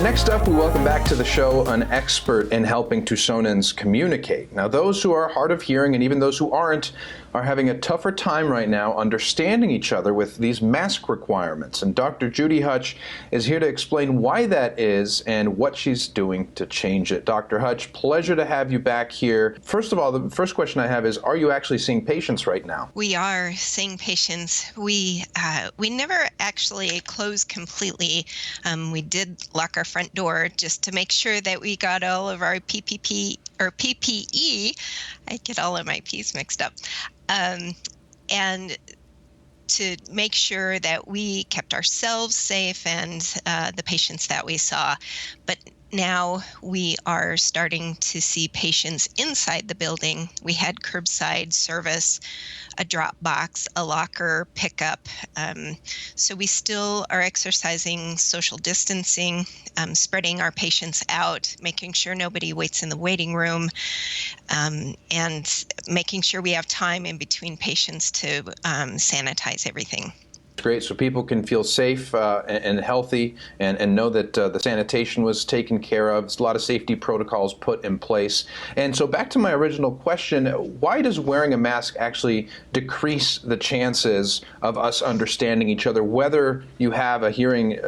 Next up, we welcome back to the show an expert in helping Tucsonans communicate. Now, those who are hard of hearing and even those who aren't are having a tougher time right now understanding each other with these mask requirements. And Dr. Judy Hutch is here to explain why that is and what she's doing to change it. Dr. Hutch, pleasure to have you back here. First of all, the first question I have is, are you actually seeing patients right now? We are seeing patients. We never actually closed completely. We did lock our front door just to make sure that we got all of our PPE. I get all of my P's mixed up. And to make sure that we kept ourselves safe and the patients that we saw. But now we are starting to see patients inside the building. We had curbside service, a drop box, a locker pickup. So we still are exercising social distancing, spreading our patients out, making sure nobody waits in the waiting room, and making sure we have time in between patients to sanitize everything. Great, so people can feel safe and healthy and know that the sanitation was taken care of. There's a lot of safety protocols put in place. And so back to my original question, why does wearing a mask actually decrease the chances of us understanding each other, whether you have a hearing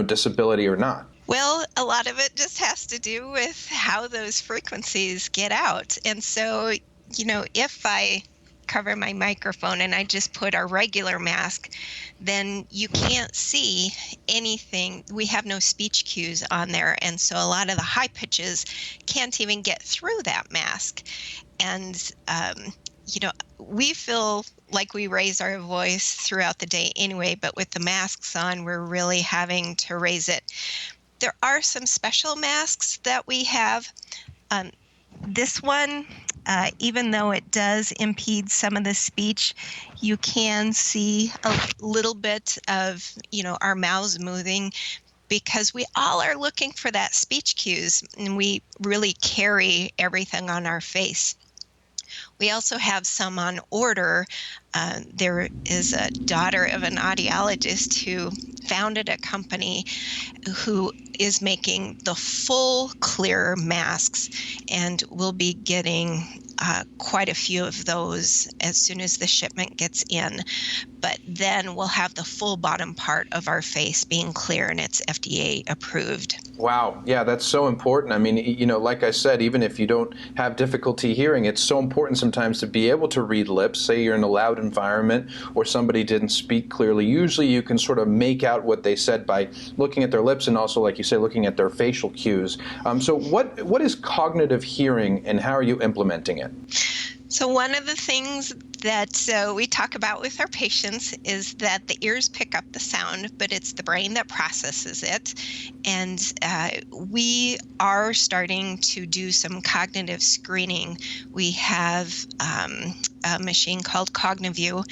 disability or not? Well, a lot of it just has to do with how those frequencies get out. And so, if I cover my microphone and I just put our regular mask, then you can't see anything. We have no speech cues on there. And so a lot of the high pitches can't even get through that mask. And, we feel like we raise our voice throughout the day anyway, but with the masks on, we're really having to raise it. There are some special masks that we have. This one, even though it does impede some of the speech, you can see a little bit of, our mouths moving because we all are looking for that speech cues and we really carry everything on our face. We also have some on order. There is a daughter of an audiologist who founded a company who is making the full clear masks, and we'll be getting quite a few of those as soon as the shipment gets in. But then we'll have the full bottom part of our face being clear and it's FDA approved. Wow. Yeah, that's so important. I mean, like I said, even if you don't have difficulty hearing, it's so important sometimes to be able to read lips. Say you're in a loud environment or somebody didn't speak clearly. Usually you can sort of make out what they said by looking at their lips and also, like you say, looking at their facial cues. So what is cognitive hearing and how are you implementing it? So one of the things that we talk about with our patients is that the ears pick up the sound, but it's the brain that processes it. And we are starting to do some cognitive screening. We have a machine called CogniView,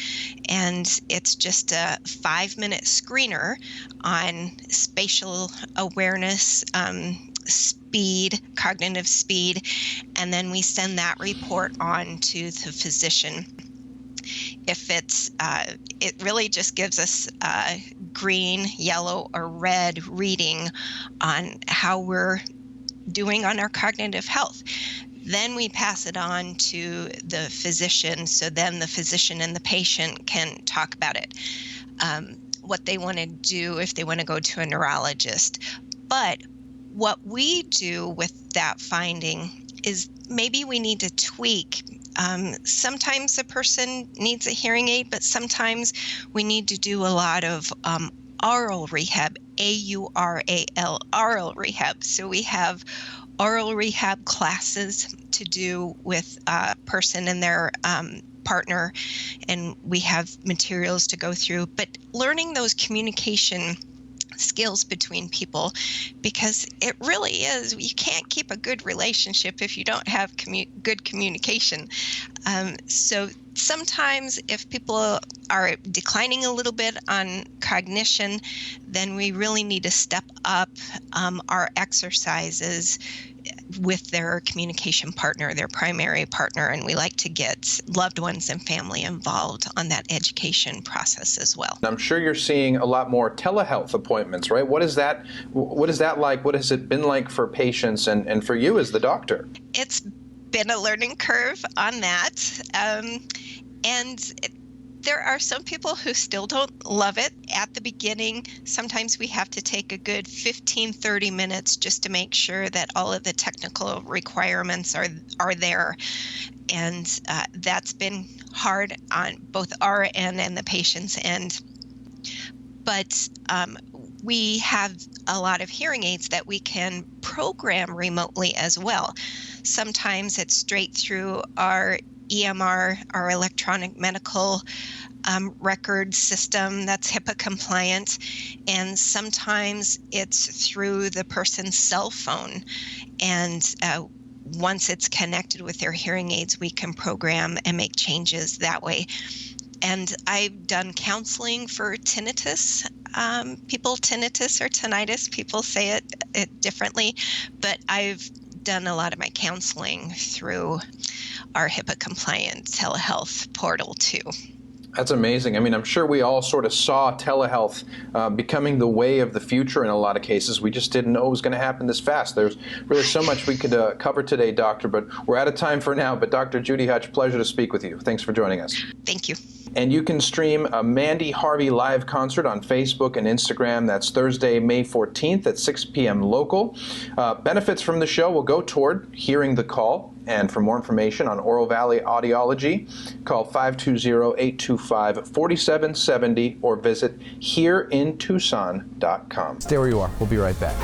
and it's just a 5-minute screener on spatial awareness, speed, cognitive speed, and then we send that report on to the physician. If it really just gives us a green, yellow, or red reading on how we're doing on our cognitive health. Then we pass it on to the physician, so then the physician and the patient can talk about it, what they want to do if they want to go to a neurologist. But what we do with that finding is maybe we need to tweak. Sometimes a person needs a hearing aid, but sometimes we need to do a lot of aural rehab, AURAL, aural rehab. So we have aural rehab classes to do with a person and their partner, and we have materials to go through. But learning those communication skills between people, because it really is, you can't keep a good relationship if you don't have good communication. So sometimes if people are declining a little bit on cognition, then we really need to step up our exercises with their communication partner, their primary partner, and we like to get loved ones and family involved on that education process as well. I'm sure you're seeing a lot more telehealth appointments, right? What is that like? What has it been like for patients and for you as the doctor? It's been a learning curve on that. There are some people who still don't love it at the beginning. Sometimes we have to take a good 15, 30 minutes just to make sure that all of the technical requirements are there. And that's been hard on both our end and the patient's end. But we have a lot of hearing aids that we can program remotely as well. Sometimes it's straight through our EMR, our electronic medical record system that's HIPAA compliant, and sometimes it's through the person's cell phone. And once it's connected with their hearing aids, we can program and make changes that way. And I've done counseling for tinnitus. Tinnitus or tinnitus, people say it differently, but I've done a lot of my counseling through our HIPAA compliant telehealth portal too. That's amazing. I mean, I'm sure we all sort of saw telehealth becoming the way of the future in a lot of cases. We just didn't know it was going to happen this fast. There's really so much we could cover today, Doctor, but we're out of time for now. But Dr. Judy Hutch, pleasure to speak with you. Thanks for joining us. Thank you. And you can stream a Mandy Harvey live concert on Facebook and Instagram. That's Thursday, May 14th at 6 p.m. local. Benefits from the show will go toward hearing the call. And for more information on Oro Valley Audiology, call 520-825-4770 or visit hereintucson.com. Stay where you are. We'll be right back.